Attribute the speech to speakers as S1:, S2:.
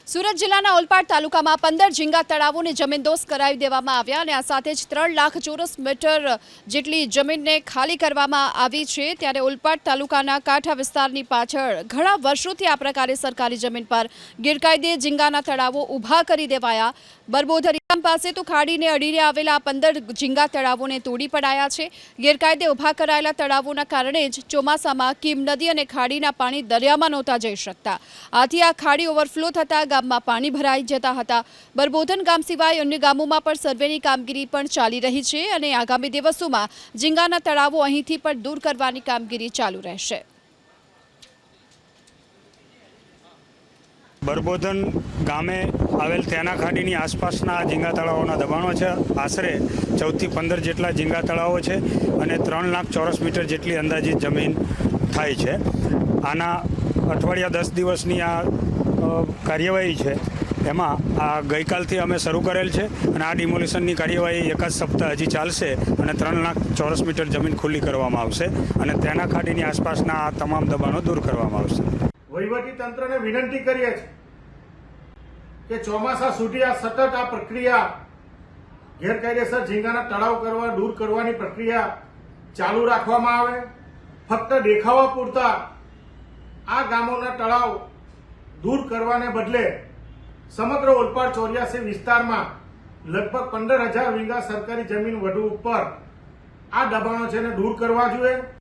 S1: સુરત જિલ્લાના ઓલપાડ તાલુકામાં 15 ઝીંગા તળાવોને જમીનદોસ્ત કરાવી દેવામાં આવ્યા અને આ સાથે જ 3 લાખ ચોરસ મીટર જેટલી જમીનને ખાલી કરવામાં આવી છે। ત્યારે ઓલપાડ તાલુકાના કાંઠા વિસ્તારની પાછળ ઘણા વર્ષોથી આ પ્રકારે સરકારી જમીન પર ગેરકાયદે ઝીંગાના તળાવો ઊભા કરી દેવાયા। બરબોધર ગામ પાસે તો ખાડીને અડીને આવેલા 15 ઝીંગા તળાવોને તોડી પડાયા છે। ગેરકાયદે ઊભા કરાયેલા તળાવોના કારણે જ ચોમાસામાં કીમ નદી અને ખાડીના પાણી દરિયામાં નહોતા જઈ શકતા। આથી આ ખાડી ઓવરફ્લો થતા ગામમાં પાણી ભરાઈ જતા હતા। બરબોધન ગામ સિવાય અન્ય ગામોમાં પણ સર્વેની કામગીરી પણ ચાલી રહી છે અને આગામી દિવસોમાં ઝીંગાના તળાવો અહીંથી પણ દૂર કરવાની કામગીરી ચાલુ રહેશે।
S2: બરબોધન ગામે આવેલ તેના ખાડીની આસપાસના ઝીંગા તળાવોના દબાણો છે। આશરે 14 થી 15 જેટલા ઝીંગા તળાવો છે અને 3 લાખ ચોરસ મીટર જેટલી અંદાજિત જમીન થાય છે। આના અઠવાડિયા 10 દિવસની આ કાર્યવાહી છે, એમાં આ ગઈકાલથી અમે શરૂ કરેલ છે અને આ ડિમોલિશનની કાર્યવાહી એક જ સપ્તાહ હજી ચાલશે અને 3 લાખ ચોરસ મીટર જમીન ખુલ્લી કરવામાં આવશે અને તેના ખાડીની આસપાસના આ તમામ દબાણો દૂર કરવામાં આવશે।
S3: વહીવટી તંત્રને વિનંતી કરીએ છીએ કે ચોમાસા સુધી આ સતત આ પ્રક્રિયા ગેરકાયદેસર ઝીંગાના તળાવ દૂર કરવાની પ્રક્રિયા ચાલુ રાખવામાં આવે। ફક્ત દેખાવા પૂરતા આ ગામોના તળાવ દૂર કરવાને બદલે સમગ્ર ઓલપાડ 84 વિસ્તારમાં લગભગ 15,000 વીઘા સરકારી જમીન વધુ ઉપર આ દબાણો છે એને દૂર કરવા જોઈએ।